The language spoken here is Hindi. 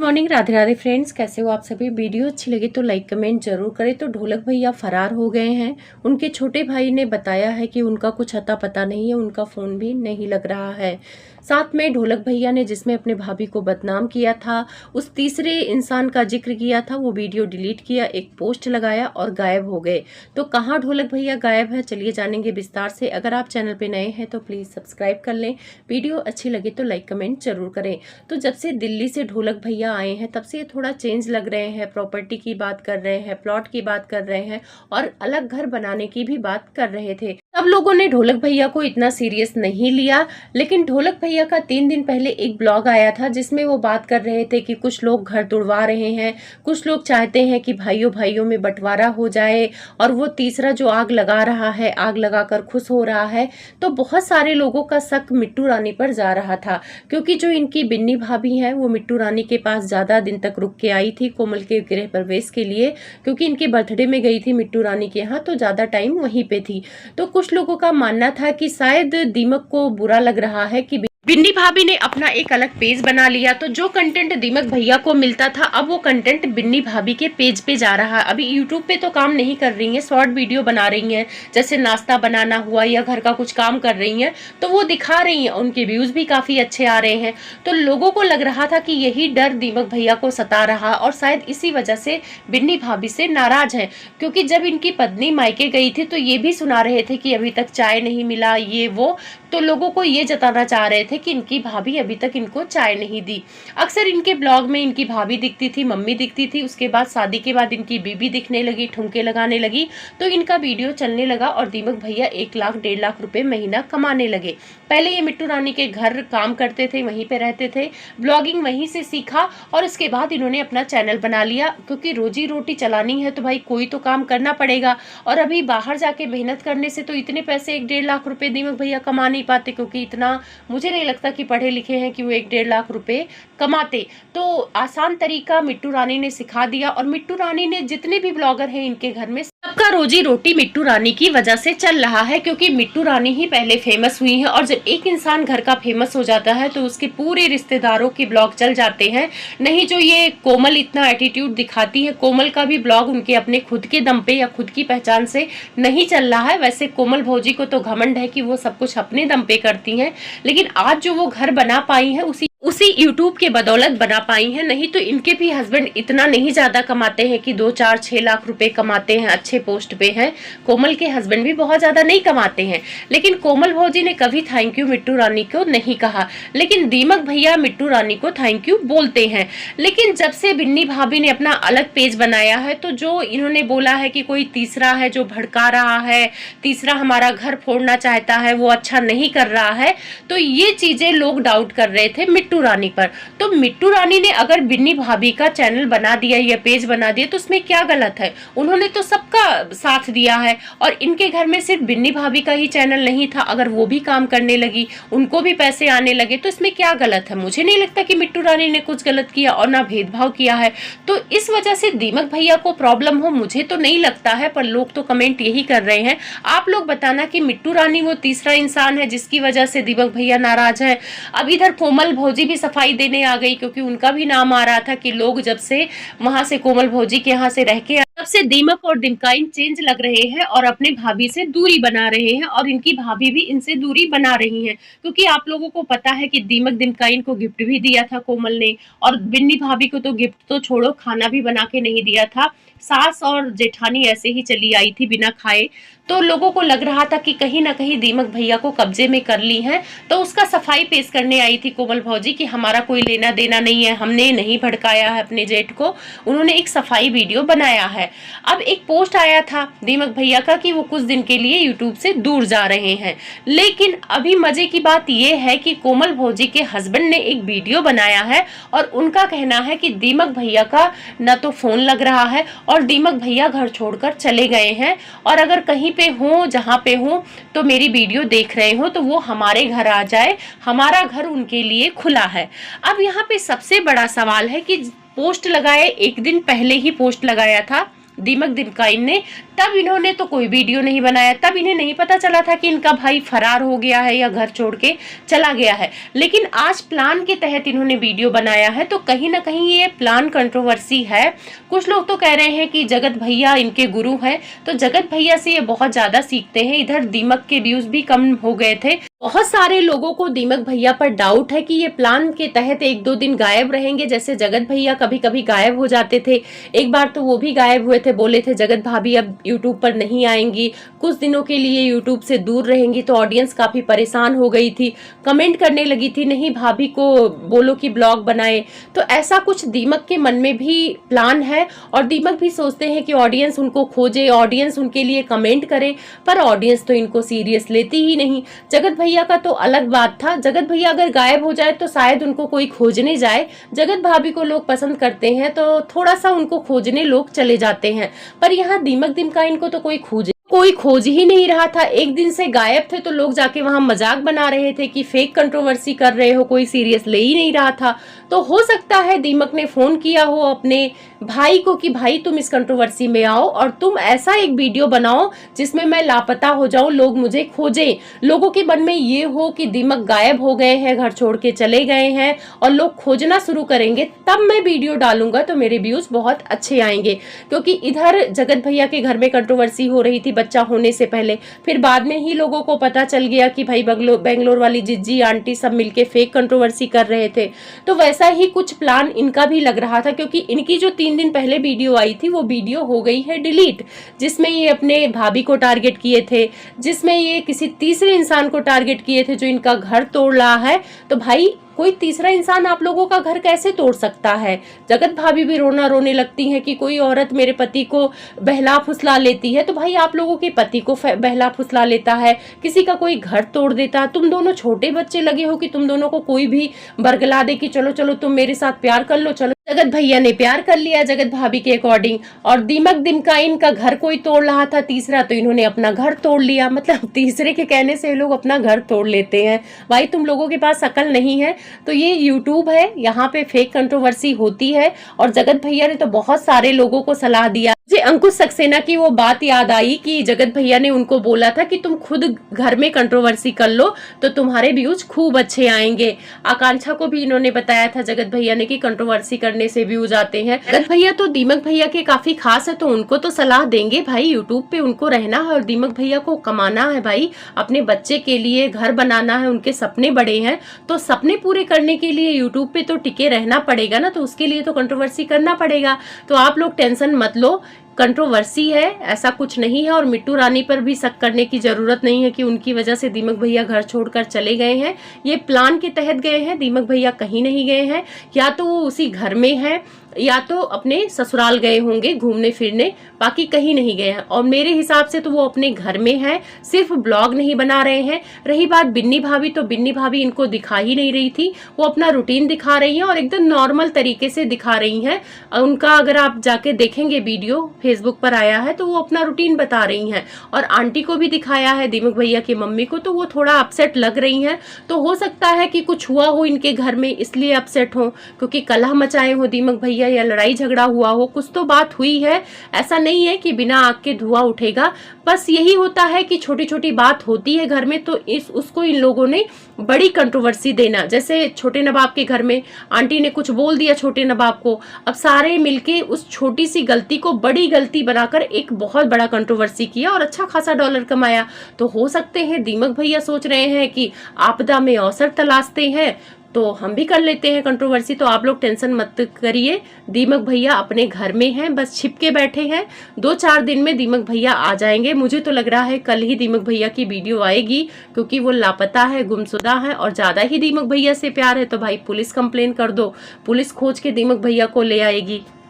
Morning, Radhe Radhe friends. कैसे हो आप सभी। वीडियो अच्छी लगी तो लाइक कमेंट जरूर करें। तो ढोलक भैया फरार हो गए हैं। उनके छोटे भाई ने बताया है कि उनका कुछ अता पता नहीं है, उनका फोन भी नहीं लग रहा है। साथ में ढोलक भैया ने जिसमें अपने भाभी को बदनाम किया था, उस तीसरे इंसान का जिक्र किया था, वो वीडियो डिलीट किया, एक पोस्ट लगाया और गायब हो गए। तो कहाँ ढोलक भैया गायब है, चलिए जानेंगे विस्तार से। अगर आप चैनल पे नए हैं तो प्लीज सब्सक्राइब कर लें। वीडियो अच्छी लगे तो लाइक कमेंट जरूर करें। तो जब से दिल्ली से ढोलक भैया आए हैं तब से ये थोड़ा चेंज लग रहे हैं। प्रॉपर्टी की बात कर रहे हैं, प्लॉट की बात कर रहे हैं और अलग घर बनाने की भी बात कर रहे थे। सब लोगों ने ढोलक भैया को इतना सीरियस नहीं लिया, लेकिन ढोलक भैया का 3 दिन पहले एक ब्लॉग आया था जिसमें वो बात कर रहे थे कि कुछ लोग घर तुड़वा रहे हैं, कुछ लोग चाहते हैं कि भाइयों भाइयों में बंटवारा हो जाए, और वो तीसरा जो आग लगा रहा है, आग लगाकर खुश हो रहा है। तो बहुत सारे लोगों का शक मिट्टू रानी पर जा रहा था, क्योंकि जो इनकी बिन्नी भाभी है वो मिट्टू रानी के पास ज्यादा दिन तक रुक के आई थी कोमल के गृह प्रवेश के लिए, क्योंकि इनके बर्थडे में गई थी मिट्टू रानी के यहाँ, तो ज्यादा टाइम वहीं पे थी। तो कुछ लोगों का मानना था कि शायद दीमक को बुरा लग रहा है कि बिन्नी भाभी ने अपना एक अलग पेज बना लिया, तो जो कंटेंट दीमक भैया को मिलता था अब वो कंटेंट बिन्नी भाभी के पेज पे जा रहा है। अभी यूट्यूब पे तो काम नहीं कर रही है, शॉर्ट वीडियो बना रही हैं, जैसे नाश्ता बनाना हुआ या घर का कुछ काम कर रही हैं तो वो दिखा रही हैं, उनके व्यूज भी काफी अच्छे आ रहे हैं। तो लोगों को लग रहा था कि यही डर दीमक भैया को सता रहा और शायद इसी वजह से बिन्नी भाभी से नाराज है। क्योंकि जब इनकी पत्नी मायके गई थी तो ये भी सुना रहे थे कि अभी तक चाय नहीं मिला, ये वो, तो लोगों को ये जताना चाह रहे थे कि इनकी भाभी अभी तक इनको चाय नहीं दी। अक्सर इनके ब्लॉग में इनकी भाभी दिखती थी, मम्मी दिखती थी, उसके बाद शादी के बाद इनकी बीबी दिखने लगी, ठुमके लगाने लगी, तो इनका वीडियो चलने लगा और दीमक भैया 1 लाख 1.5 लाख रुपए महीना कमाने लगे। पहले ये मिट्टू रानी के घर काम करते थे, वहीं पे रहते थे, ब्लॉगिंग वहीं से सीखा और इसके बाद इन्होंने अपना चैनल बना लिया, क्योंकि रोजी रोटी चलानी है तो भाई कोई तो काम करना पड़ेगा। और अभी बाहर जाके मेहनत करने से तो इतने पैसे 1.5 लाख रुपए दीमक भैया कमा नहीं पाते, क्योंकि इतना मुझे नहीं लगता कि पढ़े लिखे हैं कि वो 1.5 लाख रुपए कमाते। तो आसान तरीका मिट्टू रानी ने सिखा दिया और मिट्टू रानी ने जितने भी ब्लॉगर हैं इनके घर में सबका रोजी रोटी मिट्टू रानी की वजह से चल रहा है, क्योंकि मिट्टू रानी ही पहले फेमस हुई है। और जब एक इंसान घर का फेमस हो जाता है तो उसके पूरे रिश्तेदारों के ब्लॉग चल जाते हैं। नहीं जो ये कोमल इतना एटीट्यूड दिखाती है, कोमल का भी ब्लॉग उनके अपने खुद के दम पे या खुद की पहचान से नहीं चल रहा है। वैसे कोमल भौजी को तो घमंड है कि वो सब कुछ अपने दम पे करती हैं, लेकिन आज जो वो घर बना पाई है उसी यूट्यूब के बदौलत बना पाई हैं। नहीं तो इनके भी हस्बैंड इतना नहीं ज्यादा कमाते हैं कि 2, 4, 6 लाख रुपए कमाते हैं, अच्छे पोस्ट पे हैं। कोमल के हस्बैंड भी बहुत ज्यादा नहीं कमाते हैं, लेकिन कोमल भौजी ने कभी थैंक यू मिट्टू रानी को नहीं कहा, लेकिन दीमक भैया मिट्टू रानी को थैंक यू बोलते हैं। लेकिन जब से बिन्नी भाभी ने अपना अलग पेज बनाया है तो जो इन्होंने बोला है कि कोई तीसरा है जो भड़का रहा है, तीसरा हमारा घर फोड़ना चाहता है, वो अच्छा नहीं कर रहा है, तो ये चीजें लोग डाउट कर रहे थे मिट्टू रानी पर। तो मिट्टू रानी ने अगर बिन्नी भाभी का चैनल बना दिया या पेज बना दिया तो उसमें क्या गलत है। उन्होंने तो सबका साथ दिया है और इनके घर में सिर्फ बिन्नी भाभी का ही चैनल नहीं था, अगर वो भी काम करने लगी, उनको भी पैसे आने लगे, तो इसमें क्या गलत है। मुझे नहीं लगता कि मिट्टू रानी ने कुछ गलत किया और ना भेदभाव किया है। तो इस वजह से दीमक भैया को प्रॉब्लम हो मुझे तो नहीं लगता है, पर लोग तो कमेंट यही कर रहे हैं। आप लोग बताना कि मिट्टू रानी वो तीसरा इंसान है जिसकी वजह से दीमक भैया नाराज है। अब इधर कोमल भौजी भी सफाई देने आ गई, क्योंकि उनका भी नाम आ रहा था कि लोग जब से वहां से कोमल भौजी के यहाँ से रह के तब से दीमक और दिमकाइन चेंज लग रहे हैं और अपने भाभी से दूरी बना रहे हैं, और इनकी भाभी भी इनसे दूरी बना रही हैं। क्योंकि आप लोगों को पता है कि दीमक दिमकाइन को गिफ्ट भी दिया था कोमल ने, और बिन्नी भाभी को तो गिफ्ट तो छोड़ो, खाना भी बना के नहीं दिया था। सास और जेठानी ऐसे ही चली आई थी बिना खाए। तो लोगों को लग रहा था कि कहीं ना कहीं दीमक भैया को कब्जे में कर ली है, तो उसका सफाई पेश करने आई थी कोमल भौजी कि हमारा कोई लेना देना नहीं है, हमने नहीं भड़काया है अपने जेठ को। उन्होंने एक सफाई वीडियो बनाया है। अब एक पोस्ट आया था दीमक भैया का कि वो कुछ दिन के लिए यूट्यूब से दूर जा रहे हैं, लेकिन अभी मजे की बात यह है कि कोमल भौजी के हस्बैंड ने एक वीडियो बनाया है और उनका कहना है कि दीमक भैया का न तो फोन लग रहा है और दीमक भैया घर छोड़कर चले गए हैं, और अगर कहीं पे हो, जहां पे हो, तो मेरी वीडियो देख रहे हो तो वो हमारे घर आ जाए, हमारा घर उनके लिए खुला है। अब यहाँ पे सबसे बड़ा सवाल है कि पोस्ट लगाए 1 दिन पहले ही पोस्ट लगाया था दीमक दिमकाइन ने, तब इन्होंने तो कोई वीडियो नहीं बनाया, तब इन्हें नहीं पता चला था कि इनका भाई फरार हो गया है या घर छोड़ के चला गया है। लेकिन आज प्लान के तहत इन्होंने वीडियो बनाया है, तो कहीं ना कहीं ये प्लान कंट्रोवर्सी है। कुछ लोग तो कह रहे हैं कि जगत भैया इनके गुरु हैं, तो जगत भैया से ये बहुत ज्यादा सीखते हैं। इधर दीमक के व्यूज भी कम हो गए थे। बहुत सारे लोगों को दीमक भैया पर डाउट है कि ये प्लान के तहत 1-2 दिन गायब रहेंगे, जैसे जगत भैया कभी कभी गायब हो जाते थे। एक बार तो वो भी गायब हुए थे, बोले थे जगत भाभी अब यूट्यूब पर नहीं आएंगी, कुछ दिनों के लिए यूट्यूब से दूर रहेंगी। तो ऑडियंस काफी परेशान हो गई थी, कमेंट करने लगी थी नहीं भाभी को बोलो कि ब्लॉग बनाए। तो ऐसा कुछ दीमक के मन में भी प्लान है, और दीमक भी सोचते हैं कि ऑडियंस उनको खोजे, ऑडियंस उनके लिए कमेंट करे, पर ऑडियंस तो इनको सीरियस लेती ही नहीं। जगत भैया का तो अलग बात था, जगत भैया अगर गायब हो जाए तो शायद उनको कोई खोजने जाए। जगत भाभी को लोग पसंद करते हैं तो थोड़ा सा उनको खोजने लोग चले जाते हैं, पर यहाँ दीमक दिमकाइन को तो कोई खोज ही नहीं रहा था। एक दिन से गायब थे तो लोग जाके वहां मजाक बना रहे थे कि फेक कंट्रोवर्सी कर रहे हो, कोई सीरियस ले ही नहीं रहा था। तो हो सकता है दीमक ने फोन किया हो अपने भाई को कि भाई तुम इस कंट्रोवर्सी में आओ और तुम ऐसा एक वीडियो बनाओ जिसमें मैं लापता हो जाऊं, लोग मुझे खोजें, लोगों के मन में ये हो कि दीमक गायब हो गए हैं, घर छोड़ के चले गए हैं और लोग खोजना शुरू करेंगे, तब मैं वीडियो डालूंगा तो मेरे व्यूज बहुत अच्छे आएंगे। क्योंकि इधर जगत भैया के घर में कंट्रोवर्सी हो रही थी बच्चा होने से पहले, फिर बाद में ही लोगों को पता चल गया कि भाई बेंगलोर वाली जिज्जी आंटी सब मिलके फेक कंट्रोवर्सी कर रहे थे। तो वैसा ही कुछ प्लान इनका भी लग रहा था, क्योंकि इनकी जो 3 दिन पहले वीडियो आई थी वो वीडियो हो गई है डिलीट, जिसमें ये अपने भाभी को टारगेट किए थे, जिसमें ये किसी तीसरे इंसान को टारगेट किए थे जो इनका घर तोड़ रहा है। तो भाई कोई तीसरा इंसान आप लोगों का घर कैसे तोड़ सकता है? जगत भाभी भी रोने लगती हैं कि कोई औरत मेरे पति को बहला फुसला लेती है, तो भाई आप लोगों के पति को बहला फुसला लेता है, किसी का कोई घर तोड़ देता है। तुम दोनों छोटे बच्चे लगे हो कि तुम दोनों को कोई भी बरगला दे कि चलो चलो तुम मेरे साथ प्यार कर लो, चलो। जगत भैया ने प्यार कर लिया जगत भाभी के अकॉर्डिंग, और दीमक दिमकाइन का घर कोई तोड़ रहा था तीसरा, तो इन्होंने अपना घर तोड़ लिया। मतलब तीसरे के कहने से लोग अपना घर तोड़ लेते हैं। भाई तुम लोगों के पास अकल नहीं है। तो ये यूट्यूब है, यहाँ पे फेक कंट्रोवर्सी होती है, और जगत भैया ने तो बहुत सारे लोगों को सलाह दिया। मुझे अंकुश सक्सेना की वो बात याद आई कि जगत भैया ने उनको बोला था कि तुम खुद घर में कंट्रोवर्सी कर लो तो तुम्हारे व्यूज खूब अच्छे आएंगे। आकांक्षा को भी इन्होंने बताया था जगत भैया ने कि कंट्रोवर्सी करने से व्यूज आते हैं। जगत भैया तो दीमक भैया के काफी खास है, तो उनको तो सलाह देंगे भाई, यूट्यूब पे उनको रहना है और दीमक भैया को कमाना है भाई, अपने बच्चे के लिए घर बनाना है, उनके सपने बड़े हैं, तो सपने पूरे करने के लिए यूट्यूब पे तो टिके रहना पड़ेगा ना, तो उसके लिए तो कंट्रोवर्सी करना पड़ेगा। तो आप लोग टेंशन मत लो, कंट्रोवर्सी है ऐसा कुछ नहीं है, और मिट्टू रानी पर भी शक करने की जरूरत नहीं है कि उनकी वजह से दीमक भैया घर छोड़कर चले गए हैं। ये प्लान के तहत गए हैं, दीमक भैया कहीं नहीं गए हैं, या तो वो उसी घर में है या तो अपने ससुराल गए होंगे घूमने फिरने, बाकी कहीं नहीं गए हैं। और मेरे हिसाब से तो वो अपने घर में है, सिर्फ ब्लॉग नहीं बना रहे हैं। रही बात बिन्नी भाभी, तो बिन्नी भाभी इनको दिखा ही नहीं रही थी, वो अपना रूटीन दिखा रही हैं और एकदम नॉर्मल तरीके से दिखा रही हैं। उनका अगर आप जाके देखेंगे वीडियो फेसबुक पर आया है तो वो अपना रूटीन बता रही हैं, और आंटी को भी दिखाया है दीमक भैया की मम्मी को, तो वो थोड़ा अपसेट लग रही हैं। तो हो सकता है कि कुछ हुआ हो इनके घर में इसलिए अपसेट हो, क्योंकि कलह मचाए हो दीमक भैया या लड़ाई झगड़ा हुआ हो, कुछ तो बात हुई है। ऐसा नहीं है कि बिना आग के धुआं उठेगा, बस यही होता है कि छोटी छोटी बात होती है घर में, तो उसको इन लोगों ने बड़ी कंट्रोवर्सी देना। जैसे छोटे नवाब के घर में आंटी ने कुछ बोल दिया छोटे नवाब को, अब सारे मिलके उस छोटी सी गलती को बड़ी गलती बनाकर एक बहुत बड़ा कंट्रोवर्सी किया और अच्छा खासा डॉलर कमाया। तो हो सकते हैं दीमक भैया सोच रहे हैं कि आपदा में अवसर तलाशते हैं, तो हम भी कर लेते हैं कंट्रोवर्सी। तो आप लोग टेंशन मत करिए, दीमक भैया अपने घर में हैं, बस छिप के बैठे हैं। 2-4 दिन में दीमक भैया आ जाएंगे। मुझे तो लग रहा है कल ही दीमक भैया की वीडियो आएगी, क्योंकि वो लापता है, गुमशुदा है, और ज्यादा ही दीमक भैया से प्यार है तो भाई पुलिस कंप्लेन कर दो, पुलिस खोज के दीमक भैया को ले आएगी।